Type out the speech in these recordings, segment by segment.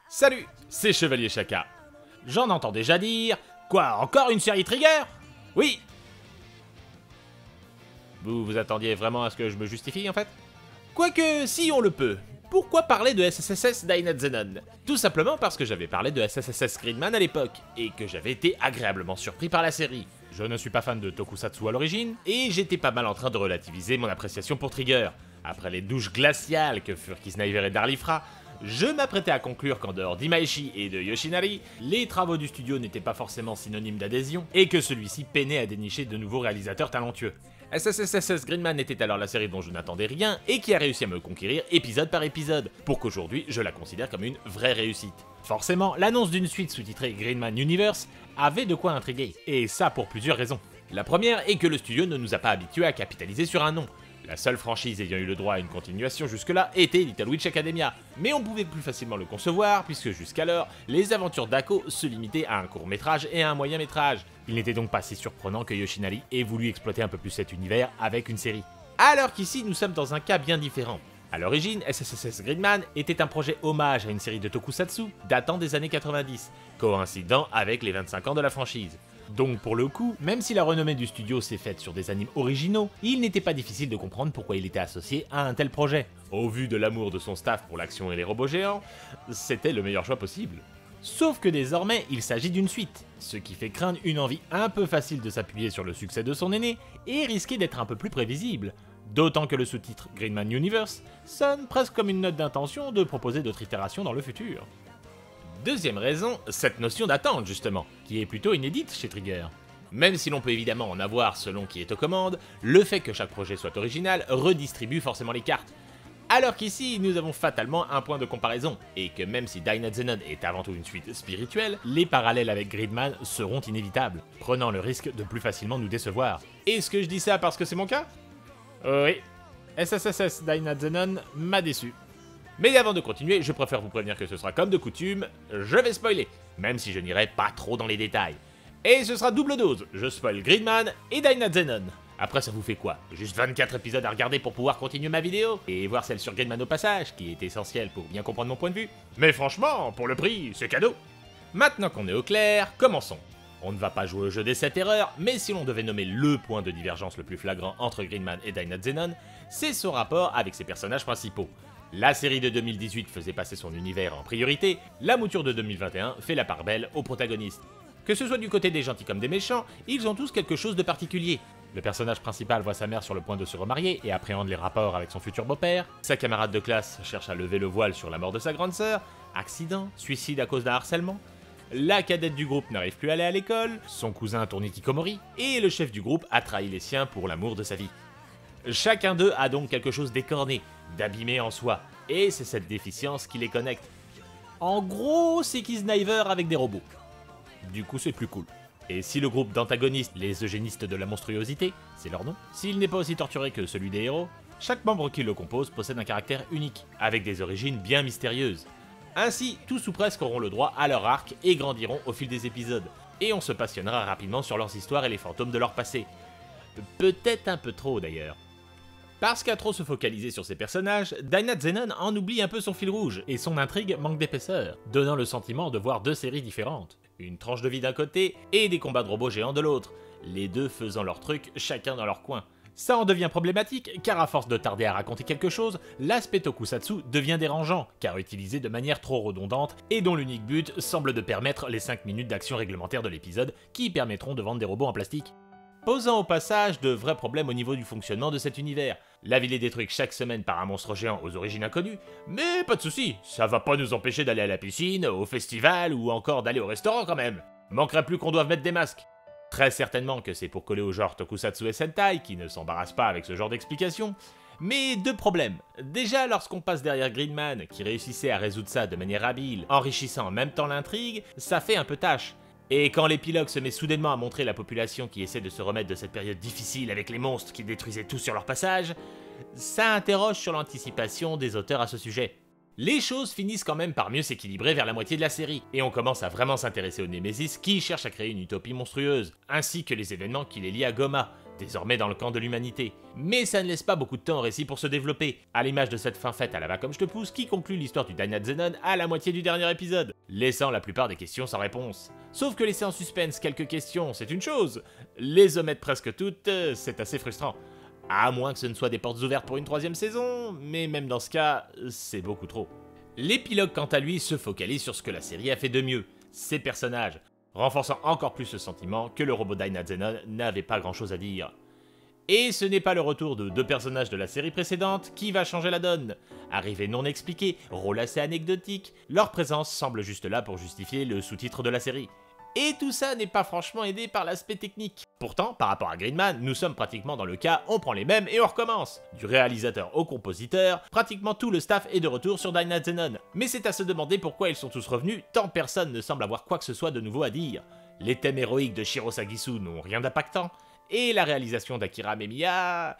Salut, c'est Chevalier Chaka. J'en entends déjà dire... Quoi, encore une série Trigger? Oui. Vous vous attendiez vraiment à ce que je me justifie en fait? Quoique, si on le peut. Pourquoi parler de SSSS Dynat Zenon? Tout simplement parce que j'avais parlé de SSSS Gridman à l'époque, et que j'avais été agréablement surpris par la série. Je ne suis pas fan de Tokusatsu à l'origine, et j'étais pas mal en train de relativiser mon appréciation pour Trigger. Après les douches glaciales que furent Kisnaiver et Darlifra, je m'apprêtais à conclure qu'en dehors d'Imaishi et de Yoshinari, les travaux du studio n'étaient pas forcément synonymes d'adhésion, et que celui-ci peinait à dénicher de nouveaux réalisateurs talentueux. SSSS Gridman était alors la série dont je n'attendais rien, et qui a réussi à me conquérir épisode par épisode, pour qu'aujourd'hui je la considère comme une vraie réussite. Forcément, l'annonce d'une suite sous-titrée Gridman Universe avait de quoi intriguer, et ça pour plusieurs raisons. La première est que le studio ne nous a pas habitués à capitaliser sur un nom. La seule franchise ayant eu le droit à une continuation jusque-là était Little Witch Academia, mais on pouvait plus facilement le concevoir puisque jusqu'alors, les aventures d'Ako se limitaient à un court-métrage et à un moyen-métrage. Il n'était donc pas si surprenant que Yoshinari ait voulu exploiter un peu plus cet univers avec une série. Alors qu'ici, nous sommes dans un cas bien différent. A l'origine, SSSS Gridman était un projet hommage à une série de tokusatsu datant des années 90, coïncidant avec les 25 ans de la franchise. Donc pour le coup, même si la renommée du studio s'est faite sur des animes originaux, il n'était pas difficile de comprendre pourquoi il était associé à un tel projet. Au vu de l'amour de son staff pour l'action et les robots géants, c'était le meilleur choix possible. Sauf que désormais, il s'agit d'une suite, ce qui fait craindre une envie un peu facile de s'appuyer sur le succès de son aîné et risquer d'être un peu plus prévisible. D'autant que le sous-titre Gridman Universe sonne presque comme une note d'intention de proposer d'autres itérations dans le futur. Deuxième raison, cette notion d'attente justement, qui est plutôt inédite chez Trigger. Même si l'on peut évidemment en avoir selon qui est aux commandes, le fait que chaque projet soit original redistribue forcément les cartes. Alors qu'ici, nous avons fatalement un point de comparaison, et que même si Dynat Zenon est avant tout une suite spirituelle, les parallèles avec Gridman seront inévitables, prenant le risque de plus facilement nous décevoir. Est-ce que je dis ça parce que c'est mon cas? Oui, SSSS Dynat Zenon m'a déçu. Mais avant de continuer, je préfère vous prévenir que ce sera comme de coutume, je vais spoiler, même si je n'irai pas trop dans les détails. Et ce sera double dose, je spoil Gridman et Dynat Zenon. Après ça vous fait quoi? Juste 24 épisodes à regarder pour pouvoir continuer ma vidéo? Et voir celle sur Gridman au passage, qui est essentielle pour bien comprendre mon point de vue? Mais franchement, pour le prix, c'est cadeau. Maintenant qu'on est au clair, commençons. On ne va pas jouer au jeu des 7 erreurs, mais si l'on devait nommer le point de divergence le plus flagrant entre Gridman et Dynat Zenon, c'est son rapport avec ses personnages principaux. La série de 2018 faisait passer son univers en priorité, la mouture de 2021 fait la part belle aux protagonistes. Que ce soit du côté des gentils comme des méchants, ils ont tous quelque chose de particulier. Le personnage principal voit sa mère sur le point de se remarier et appréhende les rapports avec son futur beau-père, sa camarade de classe cherche à lever le voile sur la mort de sa grande sœur, accident, suicide à cause d'un harcèlement, la cadette du groupe n'arrive plus à aller à l'école, son cousin tourne hikikomori, et le chef du groupe a trahi les siens pour l'amour de sa vie. Chacun d'eux a donc quelque chose d'écorné, d'abîmé en soi, et c'est cette déficience qui les connecte. En gros, c'est Kisnaiver avec des robots. Du coup, c'est plus cool. Et si le groupe d'antagonistes, les eugénistes de la monstruosité, c'est leur nom, s'il n'est pas aussi torturé que celui des héros, chaque membre qui le compose possède un caractère unique, avec des origines bien mystérieuses. Ainsi, tous ou presque auront le droit à leur arc et grandiront au fil des épisodes, et on se passionnera rapidement sur leurs histoires et les fantômes de leur passé. Peut-être un peu trop d'ailleurs. Parce qu'à trop se focaliser sur ces personnages, Dynat Zenon en oublie un peu son fil rouge, et son intrigue manque d'épaisseur, donnant le sentiment de voir deux séries différentes. Une tranche de vie d'un côté, et des combats de robots géants de l'autre, les deux faisant leur truc, chacun dans leur coin. Ça en devient problématique, car à force de tarder à raconter quelque chose, l'aspect tokusatsu devient dérangeant, car utilisé de manière trop redondante, et dont l'unique but semble de permettre les 5 minutes d'action réglementaire de l'épisode, qui permettront de vendre des robots en plastique. Posant au passage de vrais problèmes au niveau du fonctionnement de cet univers. La ville est détruite chaque semaine par un monstre géant aux origines inconnues, mais pas de soucis, ça va pas nous empêcher d'aller à la piscine, au festival ou encore d'aller au restaurant quand même. Manquerait plus qu'on doive mettre des masques. Très certainement que c'est pour coller au genre Tokusatsu et Sentai qui ne s'embarrasse pas avec ce genre d'explication. Mais deux problèmes. Déjà, lorsqu'on passe derrière Gridman, qui réussissait à résoudre ça de manière habile, enrichissant en même temps l'intrigue, ça fait un peu tâche. Et quand l'épilogue se met soudainement à montrer la population qui essaie de se remettre de cette période difficile avec les monstres qui détruisaient tout sur leur passage, ça interroge sur l'anticipation des auteurs à ce sujet. Les choses finissent quand même par mieux s'équilibrer vers la moitié de la série, et on commence à vraiment s'intéresser au Némésis qui cherche à créer une utopie monstrueuse, ainsi que les événements qui les lient à Goma, désormais dans le camp de l'humanité. Mais ça ne laisse pas beaucoup de temps au récit pour se développer, à l'image de cette fin faite à la va comme je te pousse qui conclut l'histoire du Dynat Zenon à la moitié du dernier épisode, laissant la plupart des questions sans réponse. Sauf que laisser en suspense quelques questions, c'est une chose, les omettre presque toutes, c'est assez frustrant. À moins que ce ne soit des portes ouvertes pour une 3e saison, mais même dans ce cas, c'est beaucoup trop. L'épilogue quant à lui se focalise sur ce que la série a fait de mieux, ses personnages, renforçant encore plus le sentiment que le robot Dynat Zenon n'avait pas grand chose à dire. Et ce n'est pas le retour de 2 personnages de la série précédente qui va changer la donne. Arrivés non expliqués, rôle assez anecdotique, leur présence semble juste là pour justifier le sous-titre de la série. Et tout ça n'est pas franchement aidé par l'aspect technique. Pourtant, par rapport à Gridman, nous sommes pratiquement dans le cas on prend les mêmes et on recommence. Du réalisateur au compositeur, pratiquement tout le staff est de retour sur Dynat Zenon. Mais c'est à se demander pourquoi ils sont tous revenus, tant personne ne semble avoir quoi que ce soit de nouveau à dire. Les thèmes héroïques de Shiro Sagisu n'ont rien d'impactant, et la réalisation d'Akira Memiya...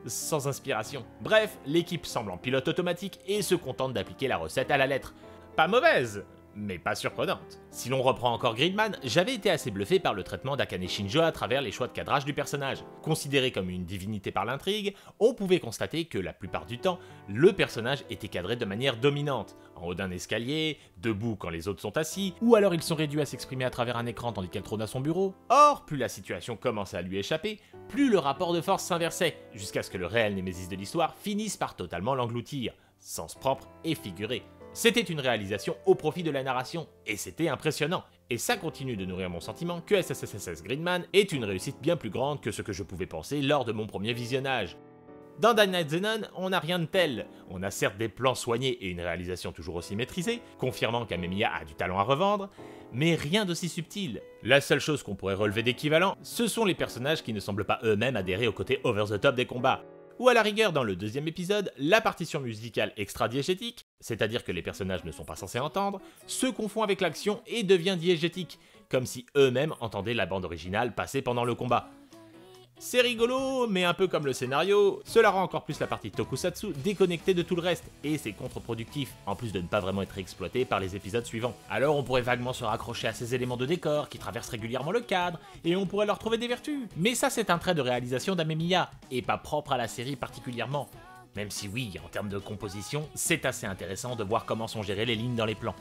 sans inspiration. Bref, l'équipe semble en pilote automatique et se contente d'appliquer la recette à la lettre. Pas mauvaise, mais pas surprenante. Si l'on reprend encore Gridman, j'avais été assez bluffé par le traitement d'Akane Shinjo à travers les choix de cadrage du personnage. Considéré comme une divinité par l'intrigue, on pouvait constater que la plupart du temps, le personnage était cadré de manière dominante, en haut d'un escalier, debout quand les autres sont assis, ou alors ils sont réduits à s'exprimer à travers un écran tandis qu'elle trône à son bureau. Or, plus la situation commençait à lui échapper, plus le rapport de force s'inversait, jusqu'à ce que le réel némésis de l'histoire finisse par totalement l'engloutir, sens propre et figuré. C'était une réalisation au profit de la narration, et c'était impressionnant. Et ça continue de nourrir mon sentiment que SSSS Gridman est une réussite bien plus grande que ce que je pouvais penser lors de mon premier visionnage. Dans Dynat Zenon, on n'a rien de tel. On a certes des plans soignés et une réalisation toujours aussi maîtrisée, confirmant qu'Amemiya a du talent à revendre, mais rien d'aussi subtil. La seule chose qu'on pourrait relever d'équivalent, ce sont les personnages qui ne semblent pas eux-mêmes adhérer au côté over the top des combats. Ou à la rigueur dans le 2e épisode, la partition musicale extra-diégétique, c'est-à-dire que les personnages ne sont pas censés entendre, se confond avec l'action et devient diégétique, comme si eux-mêmes entendaient la bande originale passer pendant le combat. C'est rigolo, mais un peu comme le scénario, cela rend encore plus la partie tokusatsu déconnectée de tout le reste, et c'est contre-productif, en plus de ne pas vraiment être exploité par les épisodes suivants. Alors on pourrait vaguement se raccrocher à ces éléments de décor qui traversent régulièrement le cadre, et on pourrait leur trouver des vertus. Mais ça c'est un trait de réalisation d'Amemiya, et pas propre à la série particulièrement. Même si oui, en termes de composition, c'est assez intéressant de voir comment sont gérées les lignes dans les plans.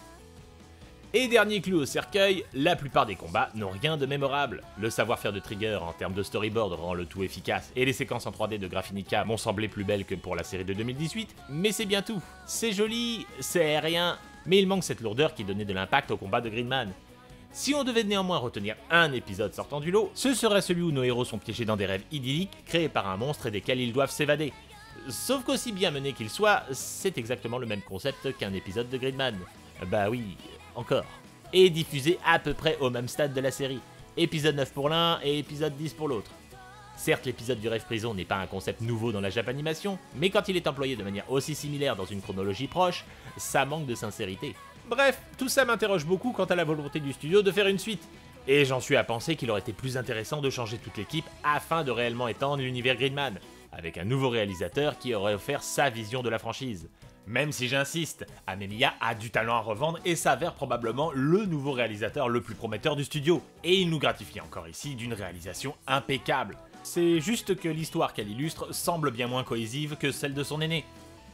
Et dernier clou au cercueil, la plupart des combats n'ont rien de mémorable. Le savoir-faire de Trigger en termes de storyboard rend le tout efficace, et les séquences en 3D de Graphinica m'ont semblé plus belles que pour la série de 2018, mais c'est bien tout. C'est joli, c'est aérien, mais il manque cette lourdeur qui donnait de l'impact au combat de Gridman. Si on devait néanmoins retenir un épisode sortant du lot, ce serait celui où nos héros sont piégés dans des rêves idylliques créés par un monstre et desquels ils doivent s'évader. Sauf qu'aussi bien mené qu'il soit, c'est exactement le même concept qu'un épisode de Gridman. Bah oui, encore. Et diffusé à peu près au même stade de la série. Épisode 9 pour l'un et épisode 10 pour l'autre. Certes, l'épisode du rêve prison n'est pas un concept nouveau dans la Japanimation, mais quand il est employé de manière aussi similaire dans une chronologie proche, ça manque de sincérité. Bref, tout ça m'interroge beaucoup quant à la volonté du studio de faire une suite. Et j'en suis à penser qu'il aurait été plus intéressant de changer toute l'équipe afin de réellement étendre l'univers Gridman, avec un nouveau réalisateur qui aurait offert sa vision de la franchise. Même si j'insiste, Amemiya a du talent à revendre et s'avère probablement le nouveau réalisateur le plus prometteur du studio. Et il nous gratifie encore ici d'une réalisation impeccable. C'est juste que l'histoire qu'elle illustre semble bien moins cohésive que celle de son aîné.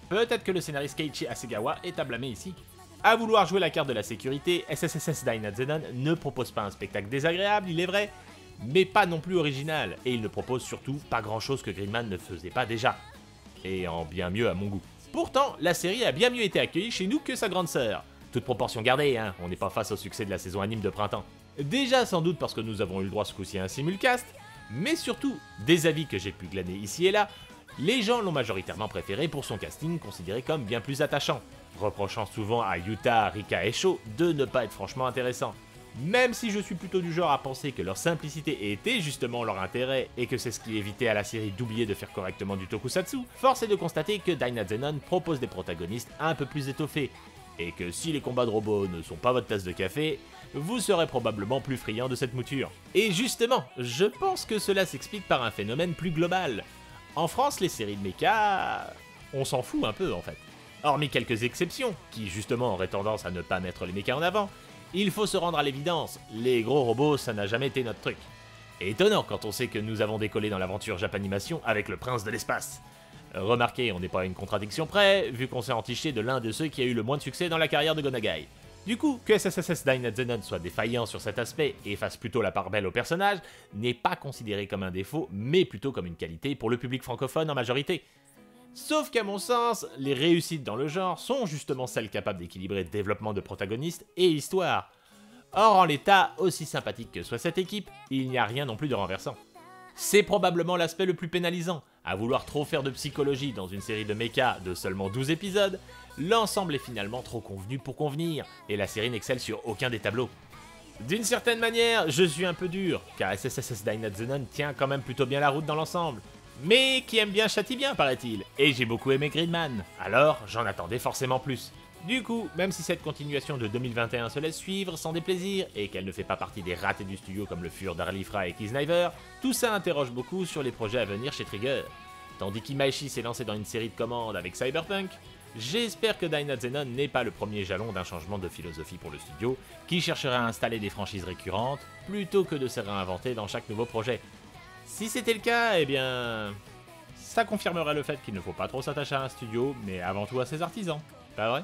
Peut-être que le scénariste Keiichi Hasegawa est à blâmer ici. À vouloir jouer la carte de la sécurité, SSSS Dynat Zenon ne propose pas un spectacle désagréable, il est vrai, mais pas non plus original, et il ne propose surtout pas grand chose que Gridman ne faisait pas déjà. Et en bien mieux à mon goût. Pourtant, la série a bien mieux été accueillie chez nous que sa grande sœur. Toute proportion gardée, hein, on n'est pas face au succès de la saison anime de printemps. Déjà sans doute parce que nous avons eu le droit ce coup-ci à un simulcast, mais surtout, des avis que j'ai pu glaner ici et là, les gens l'ont majoritairement préféré pour son casting considéré comme bien plus attachant, reprochant souvent à Yuta, Rika et Sho de ne pas être franchement intéressants. Même si je suis plutôt du genre à penser que leur simplicité était justement leur intérêt et que c'est ce qui évitait à la série d'oublier de faire correctement du tokusatsu, force est de constater que Dynat Zenon propose des protagonistes un peu plus étoffés, et que si les combats de robots ne sont pas votre tasse de café, vous serez probablement plus friand de cette mouture. Et justement, je pense que cela s'explique par un phénomène plus global. En France, les séries de mecha, on s'en fout un peu en fait. Hormis quelques exceptions, qui justement auraient tendance à ne pas mettre les mechas en avant, il faut se rendre à l'évidence, les gros robots ça n'a jamais été notre truc. Étonnant quand on sait que nous avons décollé dans l'aventure Japanimation avec le prince de l'espace. Remarquez, on n'est pas à une contradiction près, vu qu'on s'est entiché de l'un de ceux qui a eu le moins de succès dans la carrière de Gonagai. Du coup, que SSSS Dainet Zenon soit défaillant sur cet aspect et fasse plutôt la part belle au personnage, n'est pas considéré comme un défaut, mais plutôt comme une qualité pour le public francophone en majorité. Sauf qu'à mon sens, les réussites dans le genre sont justement celles capables d'équilibrer développement de protagonistes et histoire. Or, en l'état, aussi sympathique que soit cette équipe, il n'y a rien non plus de renversant. C'est probablement l'aspect le plus pénalisant. À vouloir trop faire de psychologie dans une série de mechas de seulement 12 épisodes, l'ensemble est finalement trop convenu pour convenir, et la série n'excelle sur aucun des tableaux. D'une certaine manière, je suis un peu dur, car SSSS Dainet Zenon tient quand même plutôt bien la route dans l'ensemble. Mais qui aime bien châtie bien, paraît-il, et j'ai beaucoup aimé Gridman, alors j'en attendais forcément plus. Du coup, même si cette continuation de 2021 se laisse suivre sans déplaisir, et qu'elle ne fait pas partie des ratés du studio comme le furent Darlie Fry et Kisniver, tout ça interroge beaucoup sur les projets à venir chez Trigger. Tandis qu'Imaishi s'est lancé dans une série de commandes avec Cyberpunk, j'espère que Dainet Zenon n'est pas le premier jalon d'un changement de philosophie pour le studio, qui chercherait à installer des franchises récurrentes, plutôt que de se réinventer dans chaque nouveau projet. Si c'était le cas, eh bien... ça confirmerait le fait qu'il ne faut pas trop s'attacher à un studio, mais avant tout à ses artisans, pas vrai ?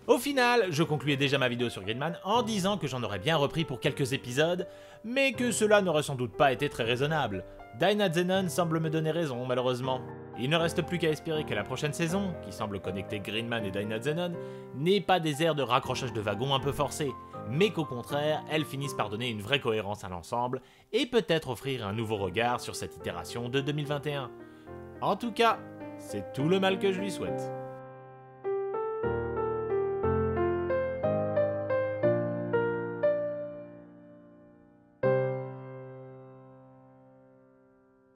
Au final, je concluais déjà ma vidéo sur Gridman en disant que j'en aurais bien repris pour quelques épisodes, mais que cela n'aurait sans doute pas été très raisonnable. Dainet Zenon semble me donner raison, malheureusement. Il ne reste plus qu'à espérer que la prochaine saison, qui semble connecter Gridman et Dainet Zenon, n'ait pas des airs de raccrochage de wagon un peu forcés, mais qu'au contraire, elle finisse par donner une vraie cohérence à l'ensemble, et peut-être offrir un nouveau regard sur cette itération de 2021. En tout cas, c'est tout le mal que je lui souhaite.